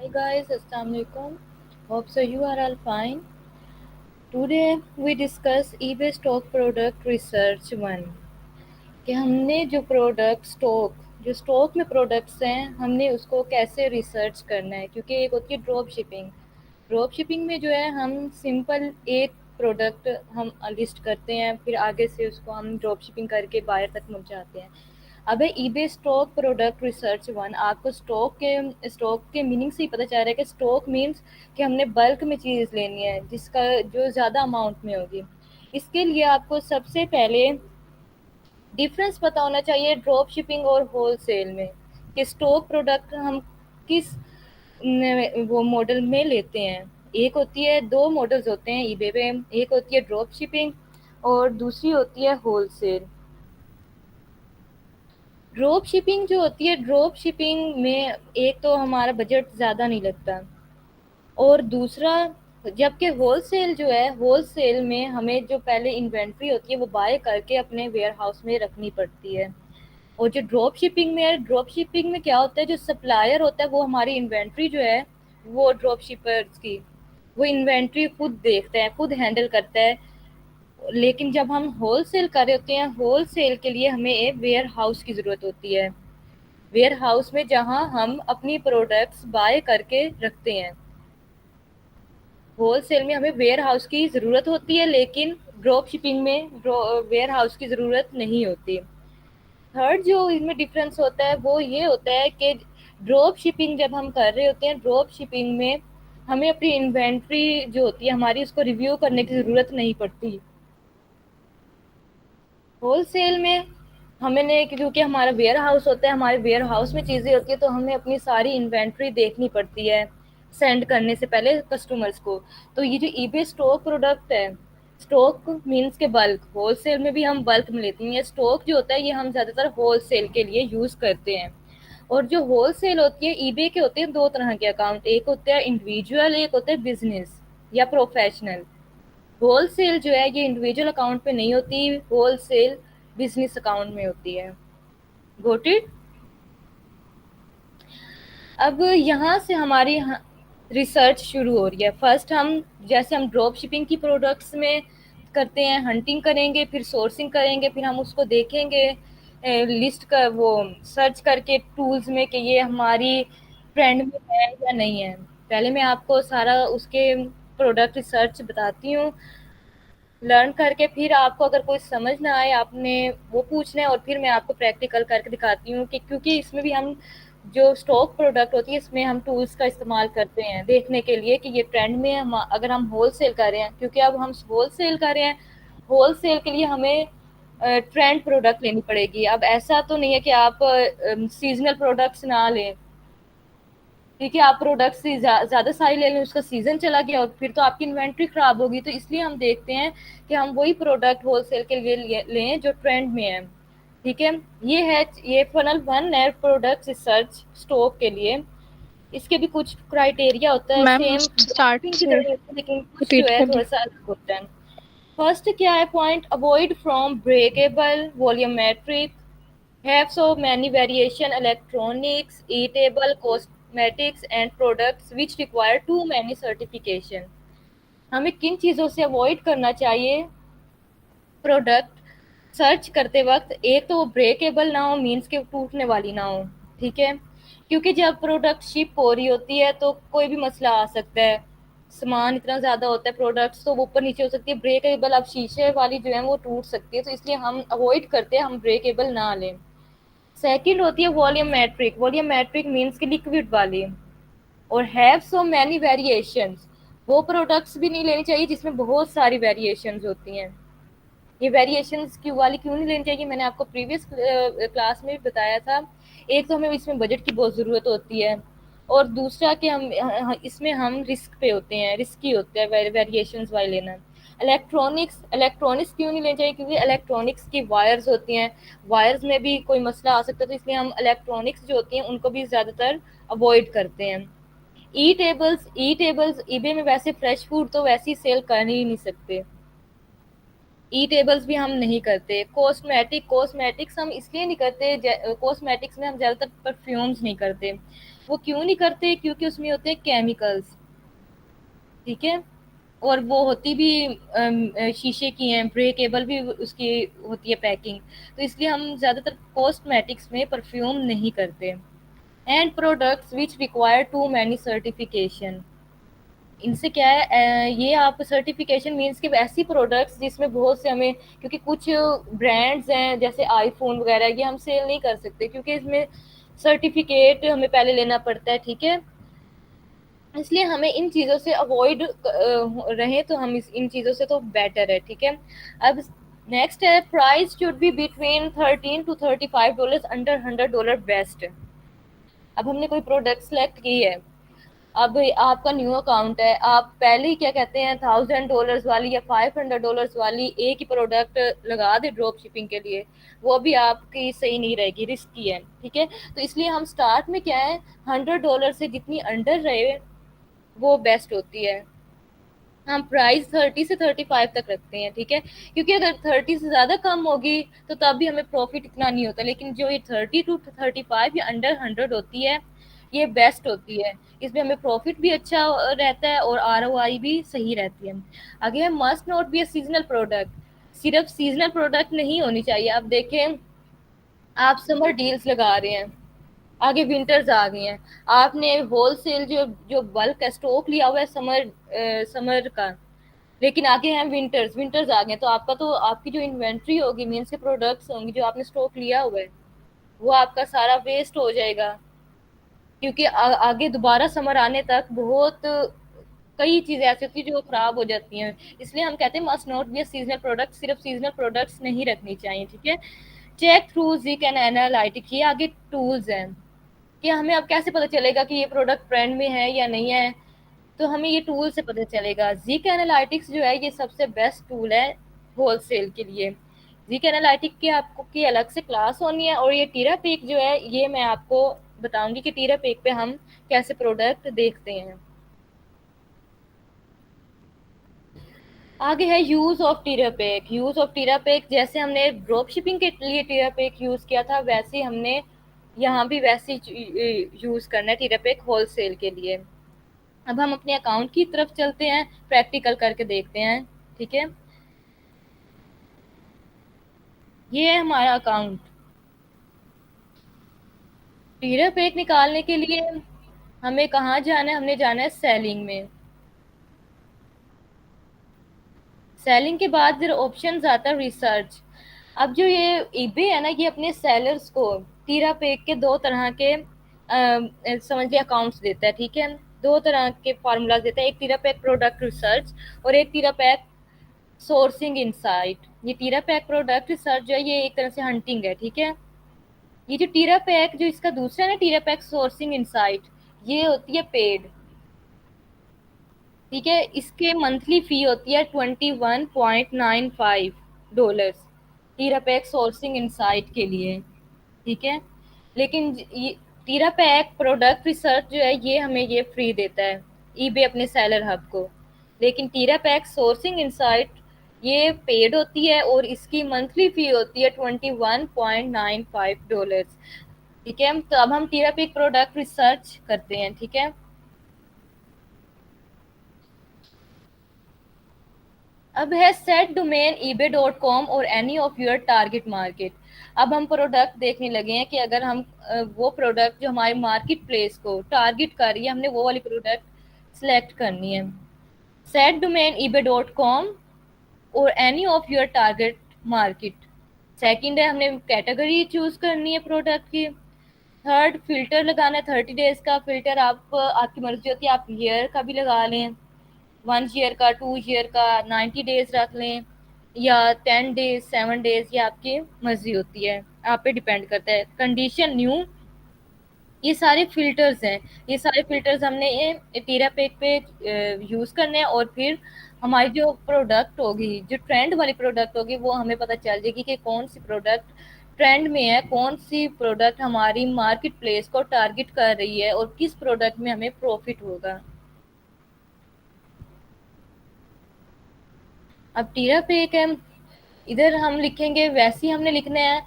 Hi guys, Assalamualaikum. Hope so you are all fine. Today we discuss eBay stock product research 1 कि हमने जो stock में products हैं हमने उसको कैसे रिसर्च करना है, क्योंकि एक होती है ड्रॉप शिपिंग में जो है हम सिंपल एक प्रोडक्ट हम लिस्ट करते हैं, फिर आगे से उसको हम ड्रॉप शिपिंग करके बायर तक पहुंचाते हैं। अब है ईबे स्टॉक प्रोडक्ट रिसर्च 1। आपको स्टॉक के मीनिंग से ही पता चल रहा है कि स्टॉक मीन्स कि हमने बल्क में चीज़ लेनी है जिसका जो ज़्यादा अमाउंट में होगी। इसके लिए आपको सबसे पहले डिफरेंस पता होना चाहिए ड्रॉप शिपिंग और होलसेल में, कि स्टॉक प्रोडक्ट हम किस वो मॉडल में लेते हैं। एक होती है, दो मॉडल्स होते हैं ईबे पे, एक होती है ड्रॉप शिपिंग और दूसरी होती है होलसेल। ड्रॉप शिपिंग में एक तो हमारा बजट ज़्यादा नहीं लगता, और दूसरा जबकि होलसेल में हमें जो पहले इन्वेंट्री होती है वो बाय करके अपने वेयर हाउस में रखनी पड़ती है। और जो ड्रॉप शिपिंग में क्या होता है, जो सप्लायर होता है वो हमारी इन्वेंट्री जो है, वो ड्रॉप शिपर्स की वो इन्वेंट्री खुद देखता है, खुद हैंडल करता है। लेकिन जब हम होलसेल कर रहे होते हैं, होलसेल के लिए हमें एक वेयर हाउस की ज़रूरत होती है, वेयर हाउस में जहां हम अपनी प्रोडक्ट्स बाय करके रखते हैं। होलसेल में हमें वेयर हाउस की ज़रूरत होती है, लेकिन ड्रॉप शिपिंग में वेयर हाउस की ज़रूरत नहीं होती। थर्ड जो इसमें डिफरेंस होता है वो ये होता है कि ड्रॉप शिपिंग जब हम कर रहे होते हैं, ड्रॉप शिपिंग में हमें अपनी इन्वेंट्री जो होती है हमारी, उसको रिव्यू करने की ज़रूरत नहीं पड़ती। होलसेल में हमने, क्योंकि हमारा वेयर हाउस होता है, हमारे वेयर हाउस में चीज़ें होती है, तो हमें अपनी सारी इन्वेंट्री देखनी पड़ती है सेंड करने से पहले कस्टमर्स को। तो ये जो ईबे स्टॉक प्रोडक्ट है, स्टॉक मीन्स के बल्क, होलसेल में भी हम बल्क में लेते हैं। स्टॉक जो होता है ये हम ज़्यादातर होलसेल के लिए यूज़ करते हैं। और जो होलसेल होती है, ईबे के होते हैं दो तरह के अकाउंट, एक होता है इंडिविजुअल, एक होता है बिजनेस या प्रोफेशनल। होलसेल जो है ये इंडिविजुअल अकाउंट पे नहीं होती, होलसेल बिजनेस अकाउंट में होती है। Got it. अब यहाँ से हमारी रिसर्च शुरू हो रही है। फर्स्ट हम ड्रॉप शिपिंग की प्रोडक्ट्स में करते हैं, हंटिंग करेंगे, फिर सोर्सिंग करेंगे, फिर हम उसको देखेंगे लिस्ट कर वो सर्च करके टूल्स में कि ये हमारी ट्रेंड में है या नहीं है। पहले मैं आपको सारा उसके प्रोडक्ट रिसर्च बताती हूँ। लर्न करके फिर आपको अगर कोई समझ ना आए, आपने वो पूछना है, और फिर मैं आपको प्रैक्टिकल करके दिखाती हूँ कि क्योंकि इसमें भी हम जो स्टॉक प्रोडक्ट होती है इसमें हम टूल्स का इस्तेमाल करते हैं देखने के लिए कि ये ट्रेंड में है। हम अगर हम होलसेल कर रहे हैं, क्योंकि अब हम होलसेल कर रहे हैं, होलसेल के लिए हमें ट्रेंड प्रोडक्ट लेनी पड़ेगी। अब ऐसा तो नहीं है कि आप सीजनल प्रोडक्ट्स ना लें, क्योंकि आप प्रोडक्ट्स ज़्यादा सारी ले लें, उसका सीज़न चला गया और फिर तो आपकी इन्वेंट्री ख़राब होगी। तो इसलिए हम देखते हैं कि हम वही प्रोडक्ट होलसेल के लिए लें जो ट्रेंड में है। ठीक है, ये फनल 1 है प्रोडक्ट रिसर्च स्टॉक के लिए। इसके भी कुछ क्राइटेरिया होता है, मैम सेम स्टार्ट की से तरह होता है, लेकिन कुछ जो रिपीट है कर थोड़ा सा अलग होता है। फर्स्ट क्या है point, avoid from breakable volumetric, have so many variation electronics, eatable, cosmetics and products which require too many certification। हमें किन चीज़ों से अवॉइड करना चाहिए प्रोडक्ट सर्च करते वक्त? एक तो वो ब्रेकेबल ना हो, मीन्स के टूटने वाली ना हो। ठीक है, क्योंकि जब प्रोडक्ट शिप हो रही होती है तो कोई भी मसला आ सकता है, सामान इतना ज़्यादा होता है, प्रोडक्ट्स तो वो ऊपर नीचे हो सकती है। ब्रेकेबल अब शीशे वाली जो है वो टूट सकती है, तो इसलिए हम अवॉइड करते हैं, हम ब्रेकेबल ना लें। सेकंड होती है वॉल्यूमेट्रिक, वॉल्यूमेट्रिक मीन्स की लिक्विड वाली। और हैव सो मैनी वेरिएशंस, वो प्रोडक्ट्स भी नहीं लेनी चाहिए जिसमें बहुत सारी वेरिएशंस होती हैं। ये वेरिएशंस क्यों वाली क्यों नहीं लेनी चाहिए, मैंने आपको प्रीवियस क्लास में भी बताया था। एक तो हमें इसमें बजट की बहुत ज़रूरत होती है, और दूसरा कि इसमें हम रिस्क पे होते हैं, रिस्की होते हैं वेरिएशंस वाले लेना। इलेक्ट्रॉनिक्स क्यों नहीं लेनी चाहिए, क्योंकि इलेक्ट्रॉनिक्स की वायर्स होती हैं, वायर्स में भी कोई मसला आ सकता है, तो इसलिए हम इलेक्ट्रॉनिक्स जो होती हैं उनको भी ज़्यादातर अवॉइड करते हैं। ई टेबल्स ईबे में वैसे फ्रेश फूड तो वैसे ही सेल कर ही नहीं सकते, ई टेबल्स भी हम नहीं करते। कॉस्मेटिक्स हम इसलिए नहीं करते, कॉस्मेटिक्स में हम ज़्यादातर परफ्यूम्स नहीं करते। वो क्यों नहीं करते? क्योंकि उसमें होते हैं केमिकल्स, ठीक है। और वो होती भी शीशे की हैं, ब्रेकेबल भी उसकी होती है पैकिंग। तो इसलिए हम ज़्यादातर कॉस्मेटिक्स में परफ्यूम नहीं करते। And products which require too many certification, इनसे क्या है, ये आप सर्टिफिकेशन मीन्स कि वैसी प्रोडक्ट्स जिसमें बहुत से हमें, क्योंकि कुछ ब्रांड्स हैं जैसे आईफोन वगैरह, ये हम सेल नहीं कर सकते क्योंकि इसमें सर्टिफिकेट हमें पहले लेना पड़ता है, ठीक है। इसलिए हमें इन चीज़ों से अवॉइड रहे तो हम इन चीज़ों से तो बेटर है, ठीक है। अब नेक्स्ट है, price should be between $13 to $35, under $100 best. अब हमने कोई प्रोडक्ट सेलेक्ट की है, अब आपका न्यू अकाउंट है, आप पहले ही क्या कहते हैं, $1000 वाली या $500 वाली एक ही प्रोडक्ट लगा दे ड्रॉप शिपिंग के लिए, वो भी आपकी सही नहीं रहेगी, रिस्की है, ठीक है। तो इसलिए हम स्टार्ट में क्या है, $100 से जितनी अंडर रहे वो बेस्ट होती है। हम प्राइस 30 से 35 तक रखते हैं, ठीक है। क्योंकि अगर 30 से ज़्यादा कम होगी तो तब भी हमें प्रॉफिट इतना नहीं होता, लेकिन जो ये 30 to 35 या अंडर 100 होती है, ये बेस्ट होती है। इसमें हमें प्रॉफिट भी अच्छा रहता है और ROI भी सही रहती है। आगे है, must not be a seasonal product. सिर्फ सीजनल प्रोडक्ट नहीं होनी चाहिए। आप देखें, आप समर डील्स लगा रहे हैं, आगे विंटर्स आ गई हैं, आपने होलसेल जो जो बल्क है स्टॉक लिया हुआ है समर का, लेकिन आगे हैं विंटर्स, विंटर्स आ गए, तो आपका तो आपकी जो इन्वेंट्री होगी, मीन्स के प्रोडक्ट्स होंगे जो आपने स्टॉक लिया हुआ है, वो आपका सारा वेस्ट हो जाएगा। क्योंकि आगे दोबारा समर आने तक बहुत कई चीजें ऐसी होती है जो खराब हो जाती हैं। इसलिए हम कहते हैं must not be a seasonal product, सिर्फ सीजनल प्रोडक्ट्स नहीं रखनी चाहिए, ठीक है। चेक थ्रू जिक एंड एनालिटिक, ये आगे टूल्स हैं कि हमें अब कैसे पता चलेगा कि ये प्रोडक्ट ट्रेंड में है या नहीं है। तो हमें ये टूल से पता चलेगा। ज़िक एनालिटिक्स जो है ये सबसे बेस्ट टूल है होलसेल के लिए। ज़िक एनालिटिक की आपको की अलग से क्लास होनी है, और ये टीरा पेक जो है ये मैं आपको बताऊंगी कि टीरा पेक पे हम कैसे प्रोडक्ट देखते हैं। आगे है use of टीरा pack. Use of टीरा pack, जैसे हमने ड्रॉप शिपिंग के लिए टीरा पैक यूज़ किया था, वैसे ही हमने यहाँ भी वैसे यूज़ करना है टीरा पैक होलसेल के लिए। अब हम अपने अकाउंट की तरफ चलते हैं, प्रैक्टिकल करके देखते हैं, ठीक है। ये है हमारा अकाउंट। टीरा पैक निकालने के लिए हमें कहाँ जाना है, हमने जाना है सेलिंग में। सेलिंग के बाद फिर ऑप्शन आता है रिसर्च। अब जो ये ईबे है ना, ये अपने सेलर्स को टीरा पैक के दो तरह के समझ लिया अकाउंट्स देता है, ठीक है। दो तरह के फार्मूलाज देता है, एक टीरा पैक प्रोडक्ट रिसर्च और एक टीरा पैक सोर्सिंग इनसाइट। ये टीरा पैक प्रोडक्ट रिसर्च जो है ये एक तरह से हंटिंग है, ठीक है। ये जो टीरा पैक जो इसका दूसरा है ना, टीरा पैक सोर्सिंग इनसाइट, ये होती है पेड, ठीक है। इसके मंथली फी होती है $21.95 टीरा पैक सोर्सिंग इनसाइट के लिए, ठीक है। लेकिन ये टीरा पैक प्रोडक्ट रिसर्च जो है ये हमें ये फ्री देता है ईबे अपने सेलर हब को। लेकिन टीरा पैक सोर्सिंग इनसाइट ये पेड होती है और इसकी मंथली फी होती है $21.95, ठीक है। तो अब हम टीरा पैक प्रोडक्ट रिसर्च करते हैं, ठीक है। अब है सेट डोमेन ebay.com और any of your target market. अब हम प्रोडक्ट देखने लगे हैं कि अगर हम वो प्रोडक्ट जो हमारे मार्केट प्लेस को टारगेट कर रही है, हमने वो वाली प्रोडक्ट सेलेक्ट करनी है। सेट डोमेन ebay.com और any of your target market. Second है, हमने कैटेगरी चूज करनी है प्रोडक्ट की। थर्ड, फिल्टर लगाना है 30 डेज का फिल्टर। आप आपकी मर्जी होती है, आप ईयर का भी लगा लें, 1 ईयर का, 2 ईयर का, 90 डेज रख लें, या 10 डेज, 7 डेज, ये आपकी मर्जी होती है, आप पे डिपेंड करता है। कंडीशन न्यू, ये सारे फिल्टर्स हैं। ये सारे फिल्टर्स हमने ये टीरा पैक पे यूज़ करने हैं, और फिर हमारी जो प्रोडक्ट होगी, जो ट्रेंड वाली प्रोडक्ट होगी, वो हमें पता चल जाएगी कि कौन सी प्रोडक्ट ट्रेंड में है, कौन सी प्रोडक्ट हमारी मार्केट प्लेस को टारगेट कर रही है और किस प्रोडक्ट में हमें प्रॉफिट होगा। अब टीरा पैक है, इधर हम लिखेंगे वैसे ही हमने लिखना है।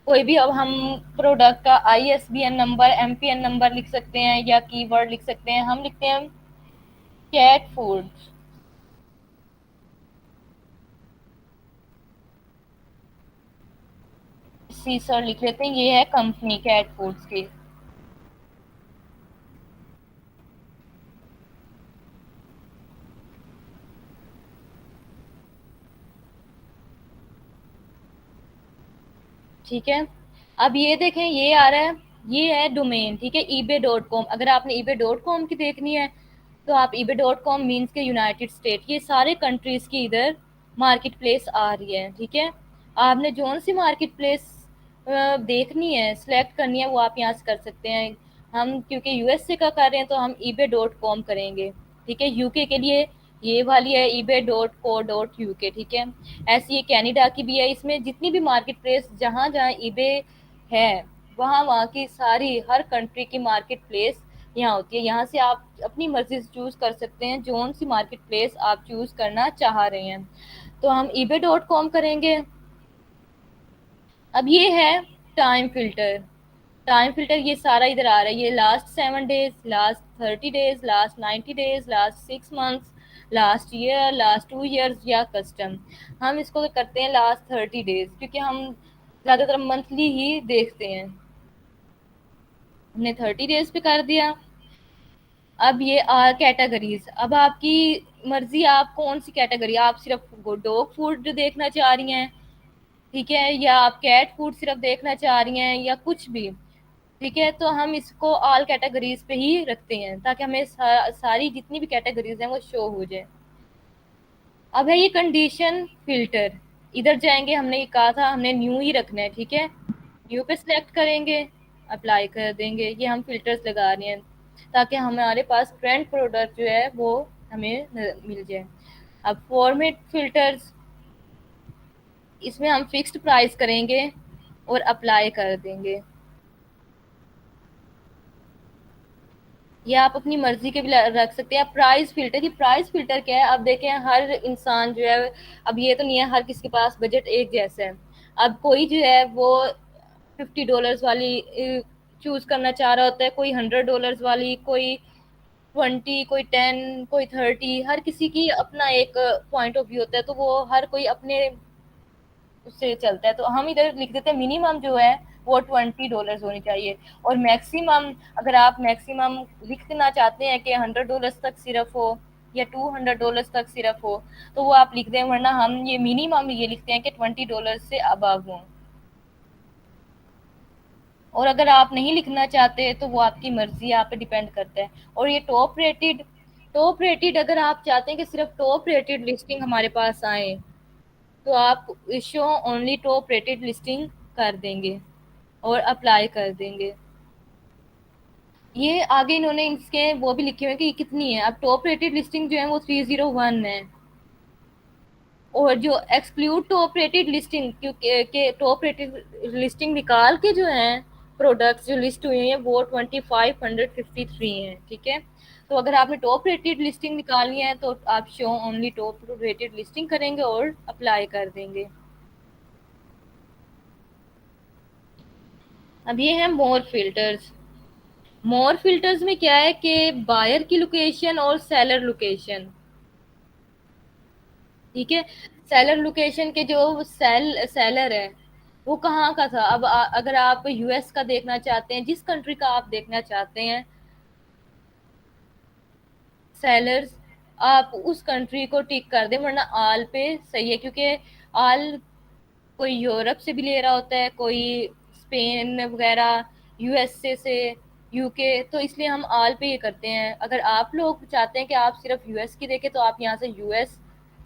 कोई भी, अब हम प्रोडक्ट का ISBN नंबर, MPN नंबर लिख सकते हैं या कीवर्ड लिख सकते हैं। हम लिखते हैं कैट फूड, सीसर लिख लेते हैं, ये है कंपनी कैट फूड्स की। ठीक है, अब ये देखें, ये आ रहा है, ये है डोमेन, ठीक है, ebay.com। अगर आपने ebay.com की देखनी है तो आप ebay.com मीन्स के यूनाइटेड स्टेट, ये सारे कंट्रीज की इधर मार्केट प्लेस आ रही है। ठीक है, आपने जोन सी मार्केट प्लेस देखनी है, सिलेक्ट करनी है, वो आप यहाँ से कर सकते हैं। हम क्योंकि यूएसए का कर रहे हैं तो हम ebay.com करेंगे। ठीक है, यूके के लिए ये वाली है ebay.co.uk। ठीक है, ऐसी ये कनाडा की भी है। इसमें जितनी भी मार्केट प्लेस जहाँ जहाँ ईबे है, वहाँ वहाँ की सारी हर कंट्री की मार्केट प्लेस यहाँ होती है। यहाँ से आप अपनी मर्जी से चूज कर सकते हैं जोन सी मार्केट प्लेस आप चूज करना चाह रहे हैं। तो हम ebay.com करेंगे। अब ये है टाइम फिल्टर। टाइम फिल्टर ये सारा इधर आ रहा है, ये last 7 days, last 30 days, last 90 days, last 6 months, last year, last 2 years या कस्टम। हम इसको करते हैं लास्ट 30 डेज, क्योंकि हम ज़्यादातर मंथली ही देखते हैं। हमने 30 डेज पे कर दिया। अब ये कैटेगरीज, अब आपकी मर्जी, आप कौन सी कैटेगरी, आप सिर्फ डॉग फूड देखना चाह रही हैं, ठीक है, या आप कैट फूड सिर्फ देखना चाह रही हैं, या कुछ भी। ठीक है, तो हम इसको ऑल कैटेगरीज पे ही रखते हैं ताकि हमें सारी जितनी भी कैटेगरीज हैं वो शो हो जाए। अब है ये कंडीशन फिल्टर, इधर जाएंगे, हमने ये कहा था हमने न्यू ही रखना है। ठीक है, न्यू पे सिलेक्ट करेंगे, अप्लाई कर देंगे। ये हम फिल्टर्स लगा रहे हैं ताकि हमारे पास ट्रेंड प्रोडक्ट जो है वो हमें मिल जाए। अब फॉर्मेट फिल्टर्स, इसमें हम फिक्स्ड प्राइस करेंगे और अप्लाई कर देंगे। या आप अपनी मर्जी के भी रख सकते हैं। प्राइस फिल्टर, की प्राइस फिल्टर क्या है, अब देखें हर इंसान जो है, अब ये तो नहीं है हर किसी के पास बजट एक जैसा है। अब कोई जो है वो $50 वाली चूज करना चाह रहा होता है, कोई $100 वाली, कोई 20, कोई 10, कोई 30। हर किसी की अपना एक पॉइंट ऑफ व्यू होता है, तो वो हर कोई अपने उससे चलता है। तो हम इधर लिख देते हैं मिनिमम जो है वो $20 होनी चाहिए, और मैक्सिमम, अगर आप मैक्सिमम लिखना चाहते हैं कि $100 तक सिर्फ हो या $200 तक सिर्फ हो, तो वो आप लिख दें, वरना हम ये मिनिमम ये लिखते हैं कि $20 से अबव हो। और अगर आप नहीं लिखना चाहते तो वो आपकी मर्जी, आप पे डिपेंड करता है। और ये टॉप रेटेड अगर आप चाहते हैं कि सिर्फ टॉप रेटेड लिस्टिंग हमारे पास आए, तो आप show only top rated listing कर देंगे और अप्लाई कर देंगे। ये आगे इन्होंने इसके वो भी लिखे हुए हैं कि ये कितनी है। अब टॉप रेटेड लिस्टिंग जो है वो 301 है, और जो एक्सक्लूड टॉप रेटेड लिस्टिंग, क्योंकि टॉप रेटेड लिस्टिंग निकाल के जो है प्रोडक्ट्स जो लिस्ट हुए हैं वो 2553 हैं। ठीक है, तो अगर आपने टॉप रेटेड लिस्टिंग निकालनी है तो आप show only top rated listing करेंगे और अप्लाई कर देंगे। अब ये है मोर फिल्टर्स। मोर फिल्टर्स में क्या है कि बायर की लोकेशन और सेलर लोकेशन। ठीक है, सेलर लोकेशन के जो सेलर है वो कहाँ का था। अब अगर आप यूएस का देखना चाहते हैं, जिस कंट्री का आप देखना चाहते हैं सेलर्स, आप उस कंट्री को टिक कर दें, वरना आल पे सही है, क्योंकि आल कोई यूरोप से भी ले रहा होता है, कोई स्पेन वगैरह, यूएसए से, यूके, तो इसलिए हम ऑल पे ये करते हैं। अगर आप लोग चाहते हैं कि आप सिर्फ यूएस की देखें तो आप यहाँ से यूएस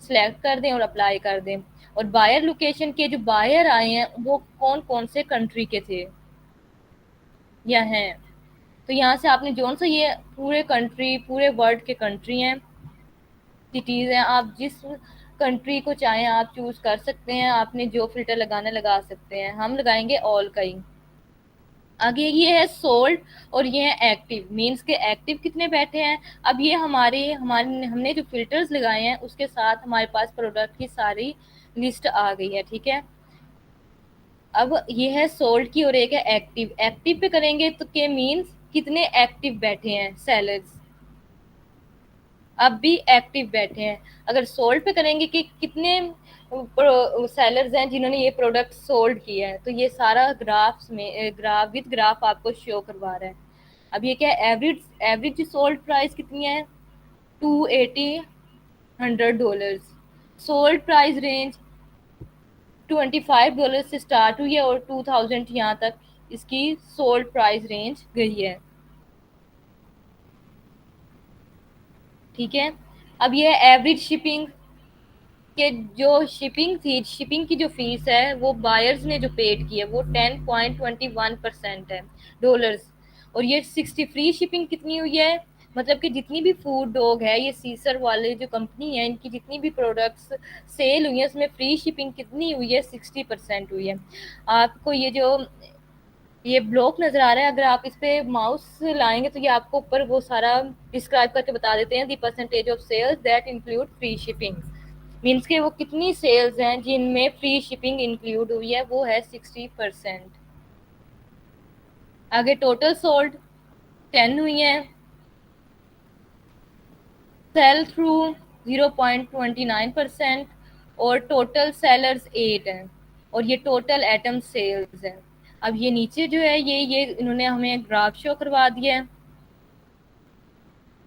सिलेक्ट कर दें और अप्लाई कर दें। और बायर लोकेशन के जो बायर आए हैं वो कौन कौन से कंट्री के थे या हैं, तो यहाँ से आपने जोन सा, ये पूरे कंट्री, पूरे वर्ल्ड के कंट्री हैं, सिटीज़ हैं, आप जिस कंट्री को चाहें आप चूज़ कर सकते हैं। आपने जो फ़िल्टर लगाना लगा सकते हैं, हम लगाएंगे ऑल का ही। आगे ये है सोल्ड, और ये है एक्टिव, मीन्स के एक्टिव कितने बैठे हैं। अब ये हमारे हमारे हमने जो फ़िल्टर्स लगाए हैं उसके साथ हमारे पास प्रोडक्ट की सारी लिस्ट आ गई है। ठीक है, अब ये है सोल्ड की और एक है एक्टिव। एक्टिव पे करेंगे तो के मीन्स कितने एक्टिव बैठे हैं सेलर्स, अब भी एक्टिव बैठे हैं। अगर सोल्ड पे करेंगे कि कितने सेलर्स हैं जिन्होंने ये प्रोडक्ट सोल्ड किया है, तो ये सारा ग्राफ्स में ग्राफ विद ग्राफ आपको शो करवा रहा है। अब ये क्या है, एवरेज एवरेज सोल्ड प्राइस कितनी है, 280 $100। सोल्ड प्राइस रेंज $25 से स्टार्ट हुई है और 2000 यहाँ तक इसकी सोल्ड प्राइस रेंज गई है। ठीक है। अब ये एवरेज शिपिंग के जो शिपिंग थी, शिपिंग की जो फीस है वो बायर्स ने जो पेड की है वो 10.21% है डॉलर्स। और ये 60 फ्री शिपिंग कितनी हुई है, मतलब कि जितनी भी फूड डॉग है, ये सीसर वाले जो कंपनी है, इनकी जितनी भी प्रोडक्ट्स सेल हुई है उसमें फ्री शिपिंग कितनी हुई है, 60% हुई है। आपको ये ब्लॉक नजर आ रहा है, अगर आप इस पे माउस लाएंगे तो ये आपको ऊपर वो सारा डिस्क्राइब करके बता देते हैं, the percentage of sales that include free shipping. Means के वो कितनी सेल्स हैं जिनमें फ्री शिपिंग इंक्लूड हुई है, वो है 60%। आगे टोटल सोल्ड 10 हुई है, सेल थ्रू 0.29%, और टोटल सेलर्स 8 हैं, और ये टोटल एटम सेल्स है। अब ये नीचे जो है ये इन्होंने हमें ग्राफ शो करवा दिया है।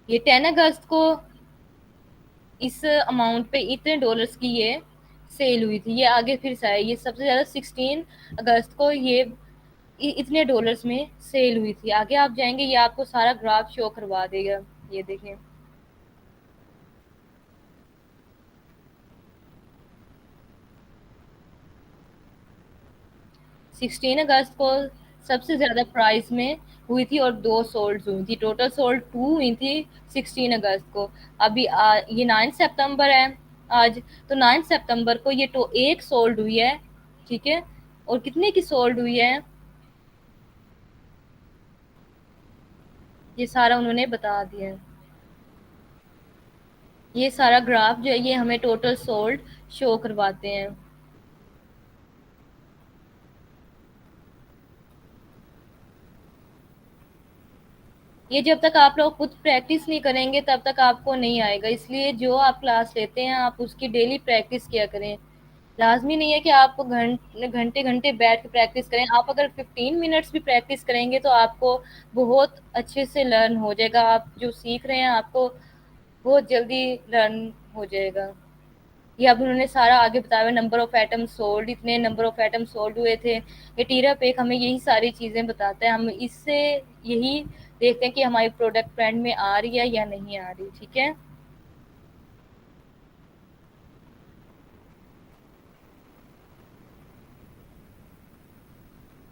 ये 10 अगस्त को इस अमाउंट पे इतने डॉलर्स की ये सेल हुई थी। ये आगे फिर से है, ये सबसे ज़्यादा 16 अगस्त को ये इतने डॉलर्स में सेल हुई थी। आगे आप जाएंगे ये आपको सारा ग्राफ शो करवा देगा। ये देखें, 16 अगस्त को सबसे ज़्यादा प्राइस में हुई थी और दो सोल्ड हुई थी, टोटल सोल्ड टू हुई थी 16 अगस्त को। अभी ये 9 सितंबर है आज, तो 9 सितंबर को ये तो एक सोल्ड हुई है। ठीक है। और कितने की सोल्ड हुई है, ये सारा उन्होंने बता दिया है। ये सारा ग्राफ जो है ये हमें टोटल सोल्ड शो करवाते हैं। ये जब तक आप लोग खुद प्रैक्टिस नहीं करेंगे तब तक आपको नहीं आएगा, इसलिए जो आप क्लास लेते हैं आप उसकी डेली प्रैक्टिस किया करें। लाजमी नहीं है कि आप घंटे घंटे बैठ के प्रैक्टिस करें, आप अगर 15 मिनट्स भी प्रैक्टिस करेंगे तो आपको बहुत अच्छे से लर्न हो जाएगा। आप जो सीख रहे हैं आपको बहुत जल्दी लर्न हो जाएगा। ये अब उन्होंने सारा आगे बताया हुआ, नंबर ऑफ एटम सोल्ड, इतने नंबर ऑफ एटम सोल्ड हुए थे। ये टीरा पेक हमें यही सारी चीज़ें बताता है, हम इससे यही देखते हैं कि हमारी प्रोडक्ट ट्रेंड में आ रही है या नहीं आ रही। ठीक है।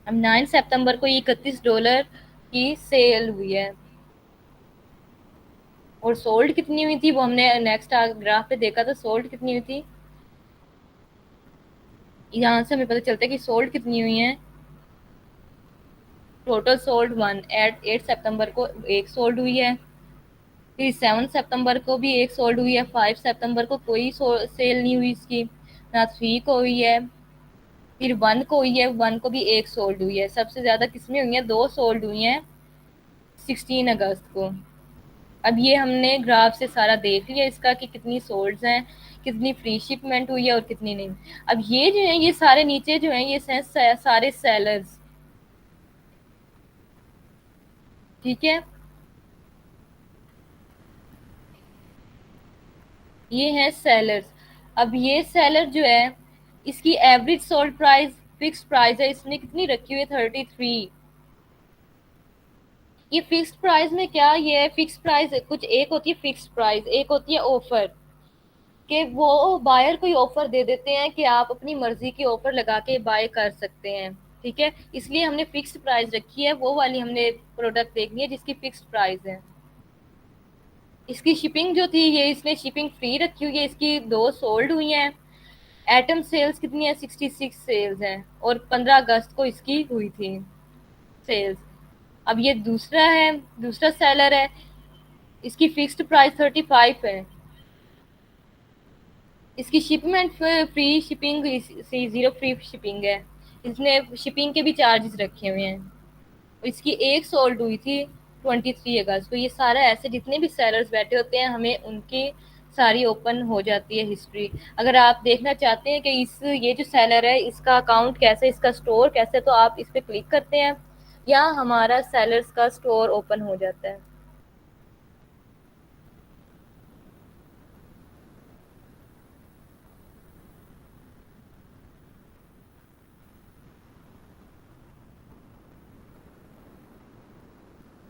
अब 9 सितंबर को $31 की सेल हुई है, और सोल्ड कितनी हुई थी वो हमने नेक्स्ट ग्राफ पे देखा था, सोल्ड कितनी हुई थी। यहाँ से हमें पता चलता है कि सोल्ड कितनी हुई है। टोटल सोल्ड 1 एट 8 सितंबर को एक सोल्ड हुई है, फिर 7 सितंबर को भी एक सोल्ड हुई है, 5 सितंबर को कोई सेल नहीं हुई इसकी, ना 3 को हुई है, फिर 1 को हुई है, 1 को भी एक सोल्ड हुई है। सबसे ज़्यादा किसमें हुई है, दो सोल्ड हुई हैं 16 अगस्त को। अब ये हमने ग्राफ से सारा देख लिया इसका कि कितनी सोल्ड्स हैं, कितनी फ्री शिपमेंट हुई है और कितनी नहीं। अब ये जो है ये सारे नीचे जो है ये सारे सेलर्स। ठीक है। ये है सेलर्स। अब ये सेलर जो है इसकी average sold price fix price है, इसने कितनी रखी हुई है, 33। ये फिक्स्ड प्राइस में क्या, ये फिक्स प्राइस कुछ एक होती है फिक्स प्राइस, एक होती है ऑफर, कि वो बायर को ऑफर दे देते हैं कि आप अपनी मर्जी की ऑफर लगा के बाय कर सकते हैं। ठीक है, इसलिए हमने फिक्स्ड प्राइस रखी है, वो वाली हमने प्रोडक्ट देखनी है जिसकी फिक्स्ड प्राइस है। इसकी शिपिंग जो थी ये इसने शिपिंग फ्री रखी हुई है, इसकी दो सोल्ड हुई हैं। एटम सेल्स कितनी है, 66 सेल्स हैं, और 15 अगस्त को इसकी हुई थी सेल्स। अब ये दूसरा है, दूसरा सेलर है, इसकी फिक्स्ड प्राइस 35 है। इसकी shipment free shipping, zero free shipping है। इसने शिपिंग के भी चार्जेस रखे हुए हैं। और इसकी एक सोल्ड हुई थी 23 अगस्त को। ये सारा ऐसे जितने भी सेलर्स बैठे होते हैं हमें उनकी सारी ओपन हो जाती है हिस्ट्री। अगर आप देखना चाहते हैं कि इस ये जो सेलर है इसका अकाउंट कैसे, इसका स्टोर कैसे, तो आप इस पर क्लिक करते हैं या हमारा सेलर्स का स्टोर ओपन हो जाता है।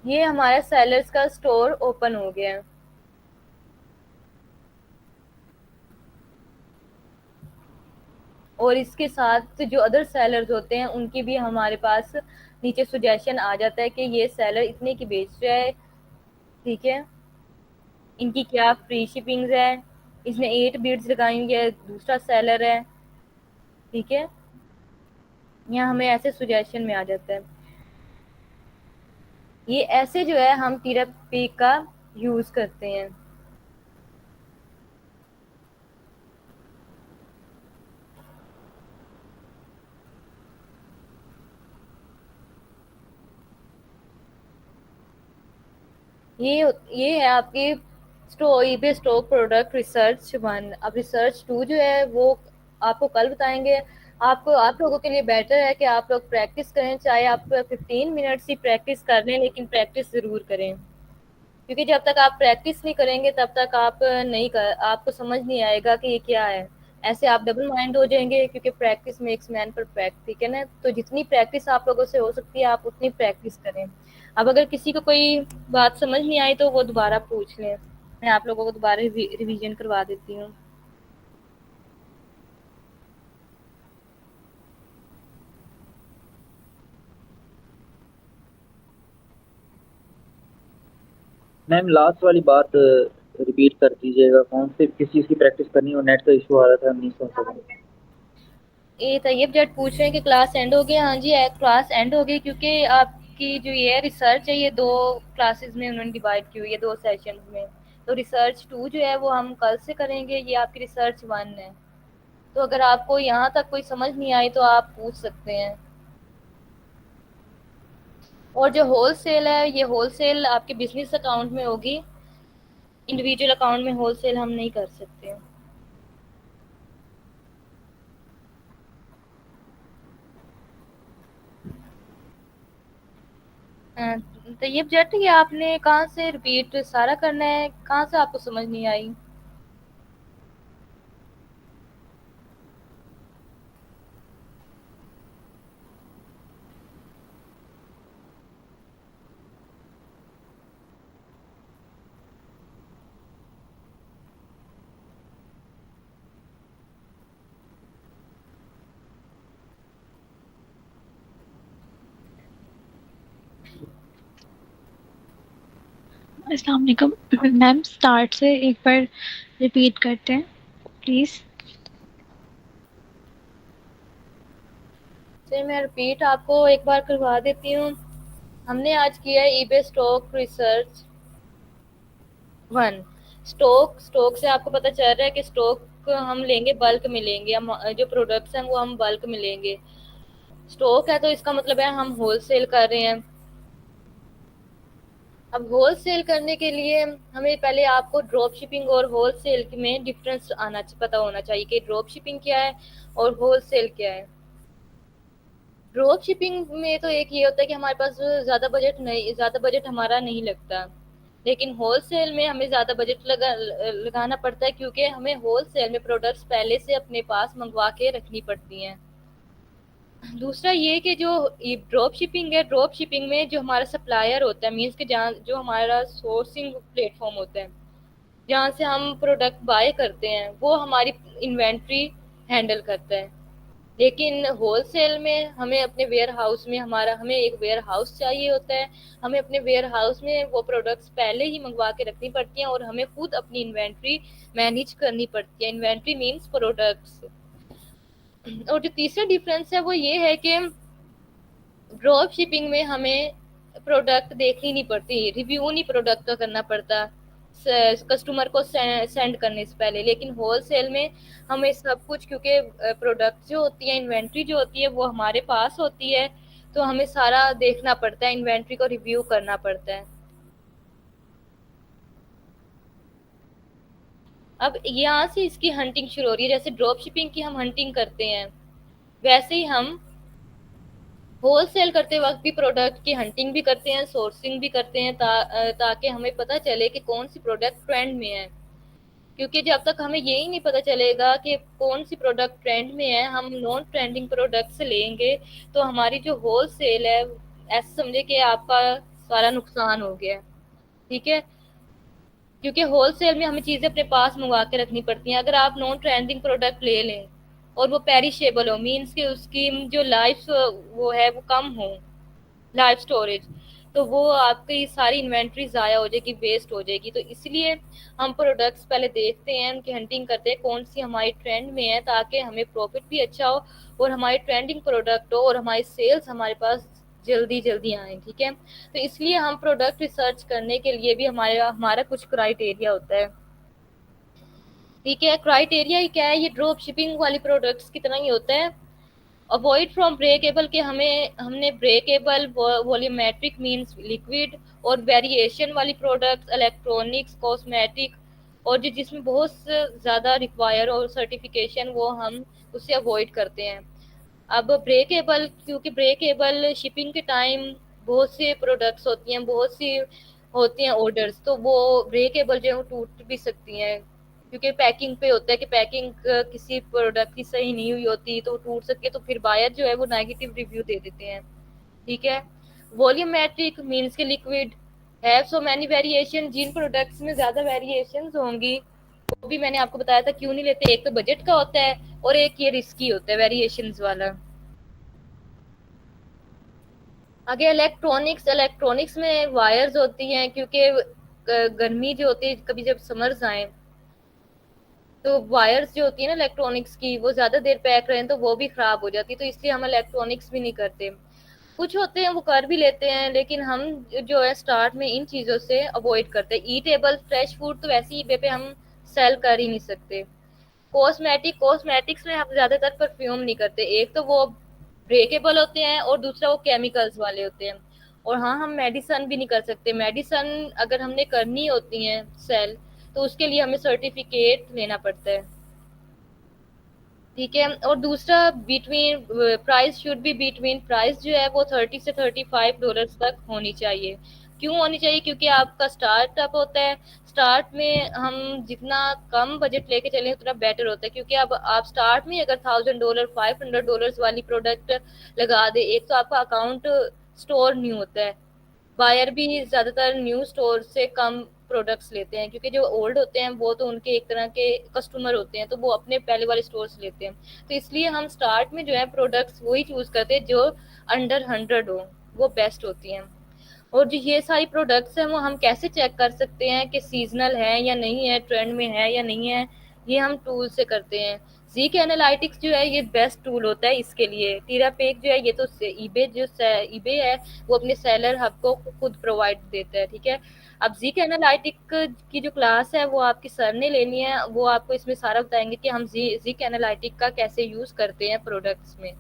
ये हमारा सेलर्स का स्टोर ओपन हो गया है। और इसके साथ जो अदर सेलर्स होते हैं उनकी भी हमारे पास नीचे सजेशन आ जाता है कि ये सेलर इतने की बेच रहा है। ठीक है, इनकी क्या फ्री शिपिंग है, इसने 8 बिड्स लगाई हुई है, दूसरा सेलर है। ठीक है, यहाँ हमें ऐसे सजेशन में आ जाता है। ये ऐसे जो है हम टीआरपी का यूज करते हैं। ये ये है आपकी ईबे स्टॉक प्रोडक्ट रिसर्च 1। अब रिसर्च 2 जो है वो आपको कल बताएंगे। आपको, आप लोगों के लिए बेटर है कि आप लोग प्रैक्टिस करें, चाहे आप 15 मिनट्स ही प्रैक्टिस कर लें, लेकिन प्रैक्टिस ज़रूर करें। क्योंकि जब तक आप प्रैक्टिस नहीं करेंगे तब तक आप नहीं कर आपको समझ नहीं आएगा कि ये क्या है। ऐसे आप डबल माइंड हो जाएंगे, क्योंकि प्रैक्टिस मेक्स मैन परफेक्ट। ठीक है ना, तो जितनी प्रैक्टिस आप लोगों से हो सकती है आप उतनी प्रैक्टिस करें। अब अगर किसी को कोई बात समझ नहीं आई तो वो दोबारा पूछ लें, मैं आप लोगों को दोबारा रिवीजन करवा देती हूँ। मैम लास्ट वाली बात रिपीट कर दीजिएगा, कौन से किस चीज़ की प्रैक्टिस करनी हो, नेट का इशू आ रहा था, नहीं सुन सका। ये तैयब जट पूछ रहे हैं कि क्लास एंड हो गई। हाँ जी, क्लास एंड हो गई, क्योंकि आपकी जो ये रिसर्च है ये 2 क्लासेस में उन्होंने डिवाइड की हुई है, 2 सेशंस में। तो रिसर्च 2 जो है वो हम कल से करेंगे, ये आपकी रिसर्च 1 है। तो अगर आपको यहाँ तक कोई समझ नहीं आई तो आप पूछ सकते हैं। और जो होलसेल है ये होलसेल आपके बिजनेस अकाउंट में होगी, इंडिविजुअल अकाउंट में होलसेल हम नहीं कर सकते। तैयब जट, ये आपने कहाँ से रिपीट सारा करना है, कहाँ से आपको समझ नहीं आई? अस्सलाम वालेकुम मैम, स्टार्ट से एक बार रिपीट करते हैं प्लीज़। चलिए मैं रिपीट आपको एक बार करवा देती हूँ। हमने आज किया है eBay stock research 1। Stock stock से आपको पता चल रहा है कि स्टॉक हम लेंगे, बल्क में लेंगे, हम जो प्रोडक्ट्स हैं वो हम बल्क में लेंगे। स्टॉक है तो इसका मतलब है हम होलसेल कर रहे हैं। अब होलसेल करने के लिए हमें पहले आपको ड्रॉप शिपिंग और होलसेल में डिफरेंस पता होना चाहिए कि ड्रॉप शिपिंग क्या है और होलसेल क्या है। ड्रॉप शिपिंग में तो एक ये होता है कि हमारे पास ज़्यादा बजट हमारा नहीं लगता। लेकिन होलसेल में हमें ज़्यादा बजट लगाना पड़ता है, क्योंकि हमें होलसेल में प्रोडक्ट्स पहले से अपने पास मंगवा के रखनी पड़ती हैं। दूसरा ये कि जो ये ड्रॉप शिपिंग है, ड्रॉप शिपिंग में जो हमारा सप्लायर होता है, मीन्स कि जहाँ जो हमारा सोर्सिंग प्लेटफॉर्म होता है, जहाँ से हम प्रोडक्ट बाय करते हैं, वो हमारी इन्वेंट्री हैंडल करता है। लेकिन होलसेल में हमें अपने वेयर हाउस में हमें एक वेयर हाउस चाहिए होता है। हमें अपने वेयर हाउस में वो प्रोडक्ट्स पहले ही मंगवा के रखनी पड़ती हैं और हमें खुद अपनी इन्वेंट्री मैनेज करनी पड़ती है। Inventory means products. और जो तीसरा डिफरेंस है वो ये है कि ड्रॉप शिपिंग में हमें प्रोडक्ट देखनी नहीं पड़ती, रिव्यू नहीं प्रोडक्ट का करना पड़ता। कस्टमर को सेंड करने से पहले। लेकिन होलसेल में हमें सब कुछ, क्योंकि प्रोडक्ट जो होती है, इन्वेंट्री जो होती है वो हमारे पास होती है, तो हमें सारा देखना पड़ता है, इन्वेंट्री को रिव्यू करना पड़ता है। अब यहाँ से इसकी हंटिंग शुरू हो रही है। जैसे ड्रॉप शिपिंग की हम हंटिंग करते हैं, वैसे ही हम होलसेल करते वक्त भी प्रोडक्ट की हंटिंग भी करते हैं, सोर्सिंग भी करते हैं, ताकि हमें पता चले कि कौन सी प्रोडक्ट ट्रेंड में है। क्योंकि जब तक हमें यही नहीं पता चलेगा कि कौन सी प्रोडक्ट ट्रेंड में है, हम नॉन ट्रेंडिंग प्रोडक्ट्स लेंगे, तो हमारी जो होल सेल है, ऐसा समझे कि आपका सारा नुकसान हो गया। ठीक है, क्योंकि होल सेल में हमें चीज़ें अपने पास मंगवा के रखनी पड़ती हैं। अगर आप नॉन ट्रेंडिंग प्रोडक्ट ले लें और वो पेरिशेबल हो, मीन्स कि उसकी जो लाइफ वो है वो कम हो, लाइफ स्टोरेज, तो वो आपकी सारी इन्वेंट्री ज़ाया हो जाएगी, वेस्ट हो जाएगी। तो इसलिए हम प्रोडक्ट्स पहले देखते हैं, उनकी हंटिंग करते हैं कौन सी हमारी ट्रेंड में है, ताकि हमें प्रॉफिट भी अच्छा हो और हमारी ट्रेंडिंग प्रोडक्ट हो और हमारी सेल्स हमारे पास जल्दी जल्दी आए। ठीक है, तो इसलिए हम प्रोडक्ट रिसर्च करने के लिए भी हमारा हमारा कुछ क्राइटेरिया होता है। ठीक है, क्राइटेरिया क्या है, ये ड्रॉप शिपिंग वाली प्रोडक्ट्स की तरह ही होता है। अवॉइड फ्रॉम ब्रेकेबल के हमने ब्रेकेबल, वॉल्यूमेट्रिक मींस लिक्विड, और वेरिएशन वाली प्रोडक्ट्स, इलेक्ट्रॉनिक्स, कॉस्मेटिक, और जो जिसमें बहुत ज़्यादा रिक्वायर और सर्टिफिकेशन, वो हम उससे अवॉइड करते हैं। अब ब्रेकेबल, क्योंकि ब्रेकेबल शिपिंग के टाइम बहुत से प्रोडक्ट्स होती हैं, बहुत सी होती हैं ऑर्डर्स, तो वो ब्रेकेबल जो है वो टूट भी सकती हैं, क्योंकि पैकिंग पे होता है कि पैकिंग किसी प्रोडक्ट की सही नहीं हुई होती तो वो टूट सकती है, तो फिर बायर जो है वो नेगेटिव रिव्यू दे देते हैं। ठीक है, वॉल्यूमेट्रिक मीन्स के liquid have so many variation, जिन प्रोडक्ट्स में ज़्यादा वेरिएशंस होंगी वो भी मैंने आपको बताया था क्यों नहीं लेते। एक तो बजट का होता है और एक ये रिस्की होता है वेरिएशंस वाला। आगे इलेक्ट्रॉनिक्स, इलेक्ट्रॉनिक्स में वायर्स होती हैं, क्योंकि गर्मी जो होती है, कभी जब समर्स आए तो वायर्स जो होती है ना इलेक्ट्रॉनिक्स की, वो ज़्यादा देर पैक रहें तो वो भी ख़राब हो जाती है, तो इसलिए हम इलेक्ट्रॉनिक्स भी नहीं करते। कुछ होते हैं वो कर भी लेते हैं, लेकिन हम जो है स्टार्ट में इन चीज़ों से अवॉइड करते हैं। ईटेबल फ्रेश फूड तो वैसे ही पे हम सेल कर ही नहीं सकते। कॉस्मेटिक्स में हम ज़्यादातर परफ्यूम नहीं करते, एक तो वो ब्रेकेबल होते हैं और दूसरा वो केमिकल्स वाले होते हैं। और हाँ, हम मेडिसन भी नहीं कर सकते। मेडिसन अगर हमने करनी होती हैं सेल, तो उसके लिए हमें सर्टिफिकेट लेना पड़ता है। ठीक है, और दूसरा between price should be between, price जो है वो 30 से $35 तक होनी चाहिए। क्यों होनी चाहिए? क्योंकि आपका स्टार्टअप होता है, स्टार्ट में हम जितना कम बजट लेके चलें उतना बेटर होता है, क्योंकि अब आप स्टार्ट में अगर $1000 $500 वाली प्रोडक्ट लगा दे, एक तो आपका अकाउंट स्टोर नहीं होता है, बायर भी ज़्यादातर न्यू स्टोर से कम प्रोडक्ट्स लेते हैं, क्योंकि जो ओल्ड होते हैं वो तो उनके एक तरह के कस्टमर होते हैं, तो वो अपने पहले वाले स्टोर से लेते हैं। तो इसलिए हम स्टार्ट में जो है प्रोडक्ट्स वही चूज़ करते हैं जो अंडर 100 हो, वो बेस्ट होती हैं। और जो ये सारी प्रोडक्ट्स हैं वो हम कैसे चेक कर सकते हैं कि सीजनल है या नहीं है, ट्रेंड में है या नहीं है, ये हम टूल से करते हैं। ज़ीक एनालिटिक्स जो है ये बेस्ट टूल होता है इसके लिए। टीरापेक जो है ये तो ईबे ईबे है वो अपने सेलर हब को खुद प्रोवाइड देता है। ठीक है, अब ज़ीक एनालिटिक की जो क्लास है वो आपकी सर ने लेनी है, वो आपको इसमें सारा बताएंगे कि हम ज़ीक एनालिटिक का कैसे यूज़ करते हैं प्रोडक्ट्स में।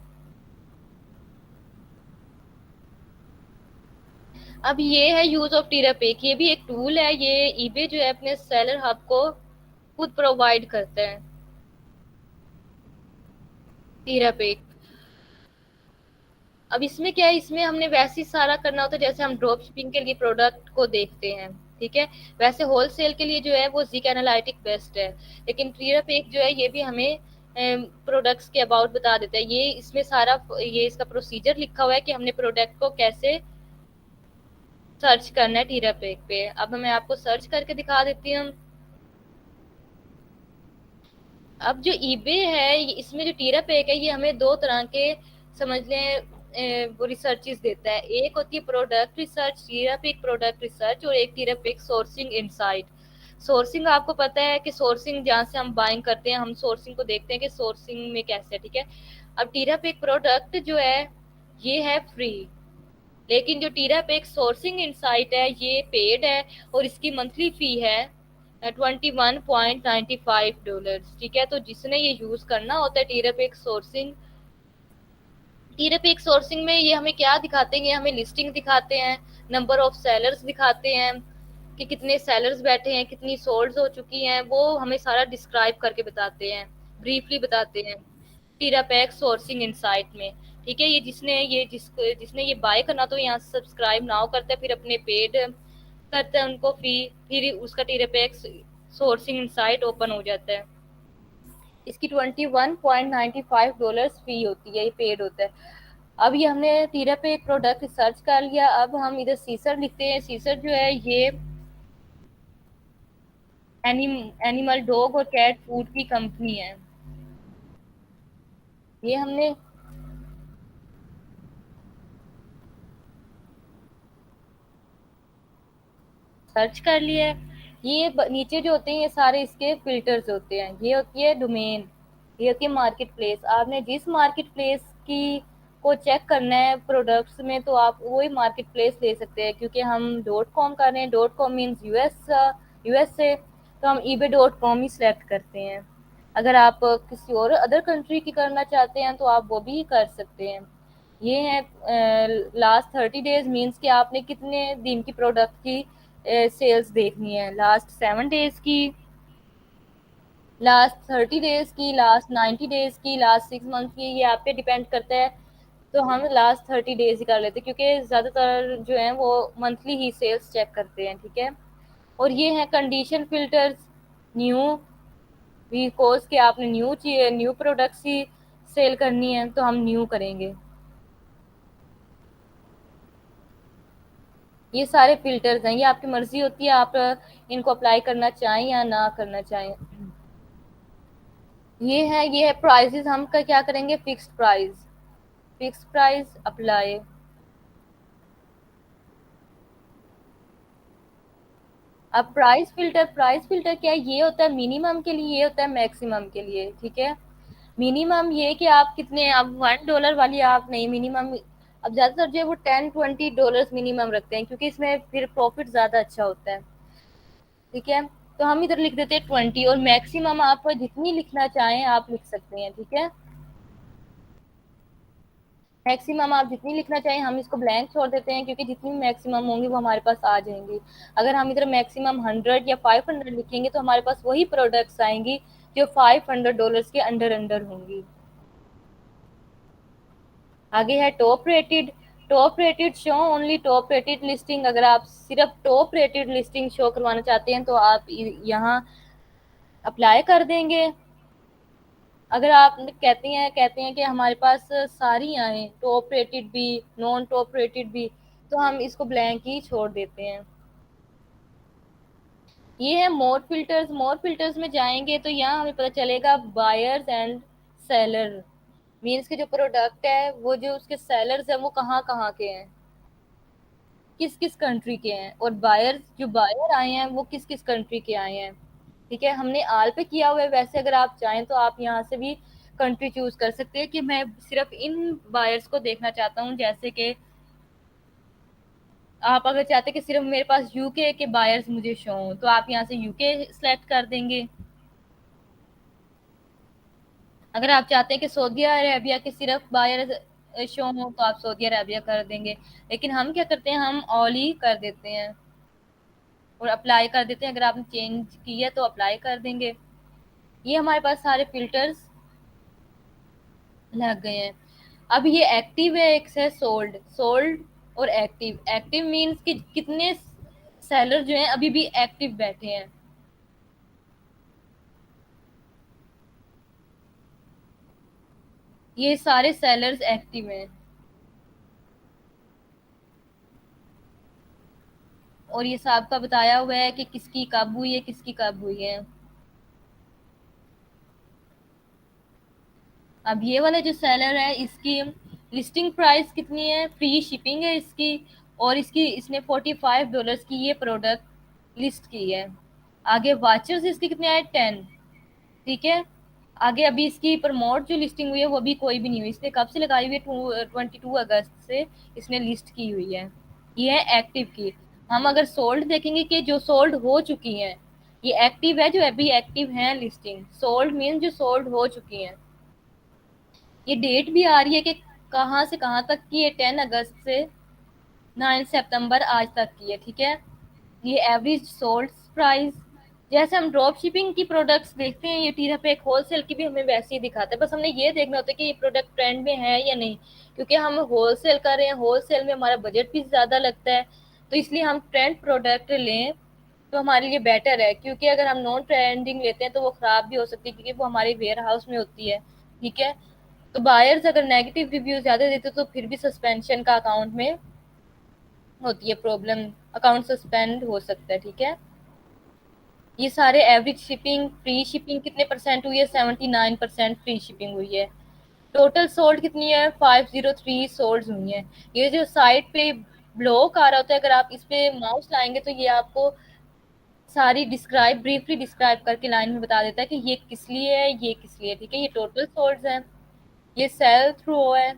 अब ये है यूज ऑफ टीरापेक, ये भी एक टूल है, ये ईबे जो है अपने सेलर हब को खुद प्रोवाइड करता है, टीरापेक। अब इसमें क्या है, इसमें हमने वैसे ही सारा करना होता है जैसे हम ड्रॉप शिपिंग के लिए प्रोडक्ट को देखते हैं। ठीक है, वैसे होलसेल के लिए जो है वो ज़ीक एनालिटिक बेस्ट है, लेकिन टीरापेक जो है ये भी हमें प्रोडक्ट्स के अबाउट बता देता है। ये इसमें सारा ये इसका प्रोसीजर लिखा हुआ है कि हमने प्रोडक्ट को कैसे सर्च करना है टीरापेक पे। अब मैं आपको सर्च करके दिखा देती हूँ। अब जो ईबे है इसमें जो टीरापेक है ये हमें दो तरह के समझ लें वो रिसर्चेस देता है। एक होती है प्रोडक्ट रिसर्च, टीरापेक प्रोडक्ट रिसर्च, और एक टीरापेक सोर्सिंग इनसाइट। सोर्सिंग आपको पता है कि सोर्सिंग जहाँ से हम बाइंग करते हैं, हम सोर्सिंग को देखते हैं कि सोर्सिंग में कैसे है। ठीक है, अब टीरापेक प्रोडक्ट जो है ये है फ्री, लेकिन जो टीरापेक सोर्सिंग इनसाइट है ये पेड है और इसकी मंथली फी है $21.95। ठीक है, तो जिसने ये यूज करना होता है टीरेपेक्स सोर्सिंग, टीरेपेक्स सोर्सिंग में ये हमें क्या दिखाते हैं, ये हमें लिस्टिंग दिखाते हैं, नंबर ऑफ सेलर्स दिखाते हैं कि कितने सेलर्स बैठे हैं, कितनी सोल्ड हो चुकी हैं, वो हमें सारा डिस्क्राइब करके बताते हैं, ब्रीफली बताते हैं टीरापैक्स सोर्सिंग इनसाइट में। ठीक है, जिसने ये बाय करना तो यहाँ से सब्सक्राइब नाउ करते हैं, फिर अपने पेड करते हैं उनको फिर उसका टीरापैक्स सोर्सिंग इनसाइट ओपन हो जाता है। इसकी $21.95 फी होती है, ये पेड होता है। अब ये हमने तीरा पे एक प्रोडक्ट सर्च कर लिया, अब हम इधर सीसर लिखते हैं। सीसर जो है ये एनिमल डॉग और कैट फूड की कंपनी है। ये हमने सर्च कर लिया है। ये नीचे जो होते हैं ये सारे इसके फिल्टर्स होते हैं। ये होती है डोमेन, ये होती है मार्केट प्लेस। आपने जिस मार्केट प्लेस की को चेक करना है प्रोडक्ट्स में तो आप वही मार्केट प्लेस ले सकते हैं, क्योंकि हम डॉट कॉम कर रहे हैं, डॉट कॉम मीन्स यूएस से, तो हम ईबे डॉट कॉम ही सिलेक्ट करते हैं। अगर आप किसी और अदर कंट्री की करना चाहते हैं तो आप वो भी कर सकते हैं। ये है लास्ट 30 डेज, मीन्स कि आपने कितने दिन की प्रोडक्ट की सेल्स देखनी है, लास्ट 7 डेज की, लास्ट 30 डेज की, लास्ट 90 डेज की, लास्ट 6 मंथ की, ये आप पे डिपेंड करता है। तो हम लास्ट 30 डेज ही कर लेते हैं, क्योंकि ज़्यादातर जो है वो मंथली ही सेल्स चेक करते हैं। ठीक है, और ये है कंडीशन फिल्टर्स न्यू, बिकॉज कि आपने न्यू प्रोडक्ट्स ही सेल करनी है तो हम न्यू करेंगे। ये सारे फिल्टर्स हैं, ये आपकी मर्जी होती है आप इनको अप्लाई करना चाहें या ना करना चाहें। ये है प्राइसेस, हम का क्या करेंगे, फिक्स्ड प्राइस अप्लाई। अब प्राइस फिल्टर क्या है, ये होता है मिनिमम के लिए, ये होता है मैक्सिमम के लिए। ठीक है, मिनिमम ये कि आप कितने, अब $1 वाली आप नहीं, मिनिमम अब ज़्यादातर जो है वो $10-20 मिनिमम रखते हैं, क्योंकि इसमें फिर प्रॉफिट ज़्यादा अच्छा होता है। ठीक है, तो हम इधर लिख देते हैं 20, और मैक्सिमम आप जितनी लिखना चाहें आप लिख सकते हैं। ठीक है, मैक्सिमम आप जितनी लिखना चाहें, हम इसको ब्लैंक छोड़ देते हैं, क्योंकि जितनी मैक्सिमम होंगी वो हमारे पास आ जाएंगी। अगर हम इधर मैक्सिमम 100 या 500 लिखेंगे तो हमारे पास वही प्रोडक्ट्स आएंगी जो $500 के अंडर अंडर होंगी। आगे है top rated show only top rated listing. अगर आप सिर्फ टॉप रेटेड लिस्टिंग शो करवाना चाहते हैं तो आप यहाँ अप्लाई कर देंगे। अगर आप कहते हैं कि हमारे पास सारी आए, टॉप रेटेड भी नॉन टॉप रेटेड भी, तो हम इसको ब्लैंक ही छोड़ देते हैं। ये है मोर फिल्टर्स में जाएंगे तो यहाँ हमें पता चलेगा बायर्स एंड सेलर, मीन्स के जो प्रोडक्ट है वो जो उसके सेलर्स हैं वो कहाँ कहाँ के हैं, किस किस कंट्री के हैं, और जो बायर आए हैं वो किस किस कंट्री के आए हैं। ठीक है, हमने आल पे किया हुआ है, वैसे अगर आप चाहें तो आप यहाँ से भी कंट्री चूज कर सकते हैं कि मैं सिर्फ इन बायर्स को देखना चाहता हूँ। जैसे कि आप अगर चाहते हैं कि सिर्फ मेरे पास यूके के बायर्स मुझे शो हो तो आप यहाँ से यूके सेलेक्ट कर देंगे। अगर आप चाहते हैं कि सऊदी अरेबिया के सिर्फ बायर शो हो तो आप सऊदी अरेबिया कर देंगे। लेकिन हम क्या करते हैं, हम ऑल ही कर देते हैं और अप्लाई कर देते हैं। अगर आपने चेंज किया तो अप्लाई कर देंगे। ये हमारे पास सारे फिल्टर्स लग गए हैं। अब ये एक्टिव है, एक है सोल्ड और एक्टिव मीन्स कि कितने सेलर जो हैं अभी भी एक्टिव बैठे हैं। ये सारे सेलर्स एक्टिव हैं, और ये साहब का बताया हुआ है कि किसकी कब हुई है, किसकी कब हुई है। अब ये वाला जो सेलर है इसकी लिस्टिंग प्राइस कितनी है, फ्री शिपिंग है इसकी, और इसने $45 की ये प्रोडक्ट लिस्ट की है। आगे वाचर्स इसके कितने आए, 10। ठीक है, आगे अभी इसकी प्रमोट जो लिस्टिंग हुई है वो अभी कोई भी नहीं हुई, इसने कब से लगाई हुई है, 22 अगस्त से इसने लिस्ट की हुई है। ये है एक्टिव की। हम अगर सोल्ड देखेंगे कि जो सोल्ड हो चुकी हैं, ये एक्टिव है, जो अभी एक्टिव है लिस्टिंग। सोल्ड मीन जो सोल्ड हो चुकी हैं। ये डेट भी आ रही है कि कहाँ से कहाँ तक की है, 10 अगस्त से 9 सितंबर आज तक की है, ठीक है। ये एवरेज सोल्ड प्राइस। जैसे हम ड्रॉप शिपिंग की प्रोडक्ट्स देखते हैं, ये टीरा पे एक होलसेल की भी हमें वैसे ही दिखाता है, बस हमने ये देखना होता है कि ये प्रोडक्ट ट्रेंड में है या नहीं, क्योंकि हम होलसेल कर रहे हैं, होलसेल में हमारा बजट भी ज़्यादा लगता है, तो इसलिए हम ट्रेंड प्रोडक्ट लें तो हमारे लिए बेटर है, क्योंकि अगर हम नॉन ट्रेंडिंग लेते हैं तो वो ख़राब भी हो सकती है, क्योंकि वो हमारे वेयर हाउस में होती है, ठीक है। तो बायर्स अगर नेगेटिव रिव्यू ज़्यादा देते तो फिर भी सस्पेंशन का अकाउंट में होती है प्रॉब्लम, अकाउंट सस्पेंड हो सकता है, ठीक है। ये सारे एवरेज शिपिंग, फ्री शिपिंग कितने परसेंट हुई है, 79% फ्री शिपिंग हुई है। टोटल सोल्ड कितनी है, 503 सोल्ड हुई है। ये जो साइट पे ब्लॉक आ रहा होता है, अगर आप इस पे माउस लाएंगे तो ये आपको सारी डिस्क्राइब, ब्रीफली डिस्क्राइब करके लाइन में बता देता है कि ये किस लिए है, ये किस लिए, ठीक है। ये टोटल सोल्ड है, ये सेल थ्रू है,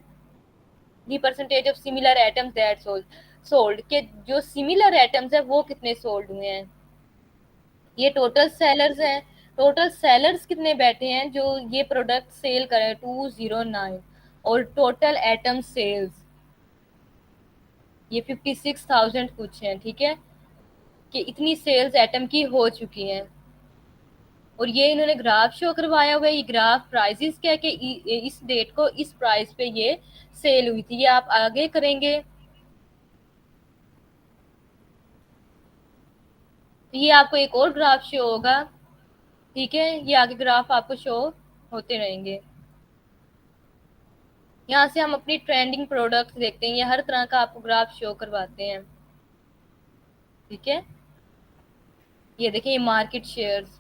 दी percentage of similar items that sold के जो सिमिलर आइटम्स है वो कितने सोल्ड हुए हैं। ये टोटल सेलर्स हैं, टोटल सेलर्स कितने बैठे हैं जो ये प्रोडक्ट सेल करें, 209। और टोटल एटम सेल्स ये 56,000 कुछ हैं, ठीक है, कि इतनी सेल्स एटम की हो चुकी हैं। और ये इन्होंने ग्राफ शो करवाया हुआ है, ये ग्राफ प्राइसेस क्या है कि इस डेट को इस प्राइस पे ये सेल हुई थी। ये आप आगे करेंगे तो ये आपको एक और ग्राफ शो होगा, ठीक है। ये आगे ग्राफ आपको शो होते रहेंगे। यहाँ से हम अपनी ट्रेंडिंग प्रोडक्ट्स देखते हैं, ये हर तरह का आपको ग्राफ शो करवाते हैं, ठीक है। ये देखिए, ये मार्केट शेयर्स,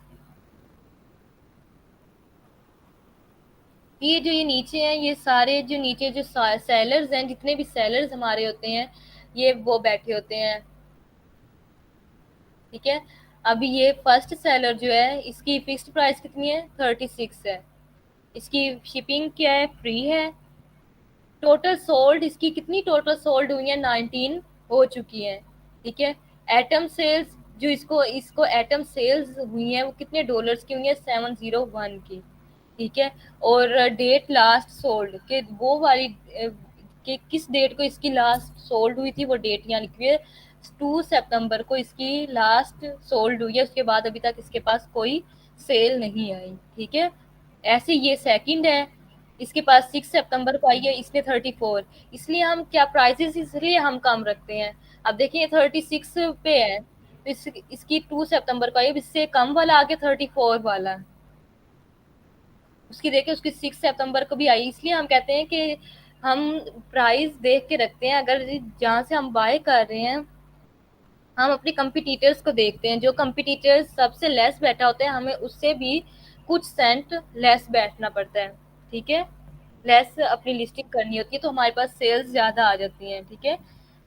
ये जो ये नीचे हैं, ये सारे जो नीचे जो सेलर्स हैं, जितने भी सेलर्स हमारे होते हैं ये वो बैठे होते हैं, ठीक है। अभी ये फर्स्ट सेलर जो है इसकी फिक्स्ड प्राइस कितनी है, 36 है। इसकी शिपिंग क्या है, फ्री है। टोटल सोल्ड इसकी कितनी टोटल सोल्ड हुई है, 19 हो चुकी है, ठीक है। एटम सेल्स जो इसको इसको एटम सेल्स हुई है वो कितने डॉलर्स की हुई है, 701 की, ठीक है। और डेट लास्ट सोल्ड के वो वाली कि किस डेट को इसकी लास्ट सोल्ड हुई थी, वो डेट यहाँ लिखी हुई है, 2 सितंबर को इसकी लास्ट सोल्ड हुई है, उसके बाद अभी तक इसके पास कोई सेल नहीं आई, ठीक है। ऐसे ये सेकंड है, इसके पास 6 सितंबर को आई है, इसने 34। इसलिए हम क्या प्राइसेस इसलिए हम कम रखते हैं। अब देखिए 36 पे है तो इसकी 2 सितंबर को आई, इससे कम वाला आगे 34 वाला, उसकी देखिए उसकी 6 सितंबर को भी आई। इसलिए हम कहते हैं कि हम प्राइस देख के रखते हैं, अगर जहाँ से हम बाय कर रहे हैं हम अपने कंपटीटर्स को देखते हैं, जो कंपटीटर्स सबसे लेस बैठा होता है हमें उससे भी कुछ सेंट लेस बैठना पड़ता है, ठीक है। लेस अपनी लिस्टिंग करनी होती है तो हमारे पास सेल्स ज़्यादा आ जाती हैं, ठीक है।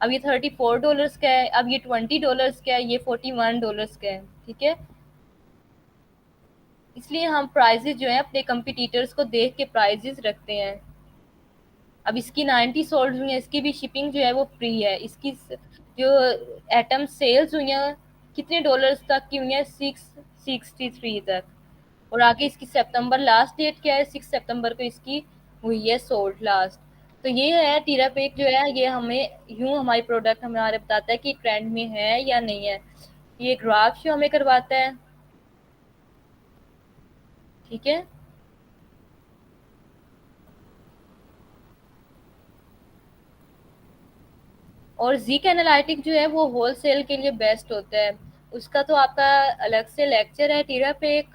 अब ये $34 का है, अब ये $20 का है, ये $41 का है, ठीक है। इसलिए हम प्राइजेज जो है अपने कंपटीटर्स को देख के प्राइजेज रखते हैं। अब इसकी 90 सोल्ड हुई है, इसकी भी शिपिंग जो है वो फ्री है। इसकी जो एटम सेल्स हुई हैं कितने डॉलर्स तक की हुई हैं, 663 तक। और आगे इसकी सितंबर लास्ट डेट क्या है, 6 सितंबर को इसकी हुई है सोल्ड लास्ट। तो ये है टीरा पेक जो है, ये हमें यूं हमारी प्रोडक्ट हमारे बताता है कि ट्रेंड में है या नहीं है। ये ग्राफ शो हमें करवाता है, ठीक है। और ज़ीक एनालिटिक जो है वो होलसेल के लिए बेस्ट होता है, उसका तो आपका अलग से लेक्चर है। टीरा पे एक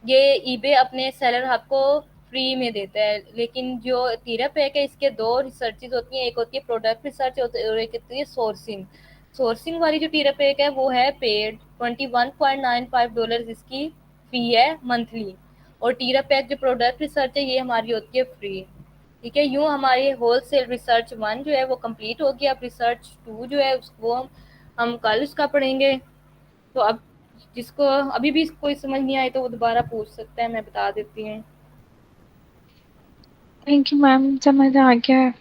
ये ईबे अपने सेलर हब को फ्री में देता है, लेकिन जो टीरा पैक है इसके दो रिसर्चेज होती हैं, एक होती है प्रोडक्ट रिसर्च और एक होती है सोर्सिंग। सोर्सिंग वाली जो टीरा पैक है वो है पेड, $21.95 इसकी फी है मंथली। और टीरा पैक जो प्रोडक्ट रिसर्च है ये हमारी होती है फ्री, ठीक है। यूँ हमारी होलसेल रिसर्च 1 जो है वो कंप्लीट हो गया। अब रिसर्च 2 जो है उसको हम कल उसका पढ़ेंगे। तो अब जिसको अभी भी कोई समझ नहीं आई तो वो दोबारा पूछ सकता है, मैं बता देती हूँ। थैंक यू मैम, समझ आ गया है।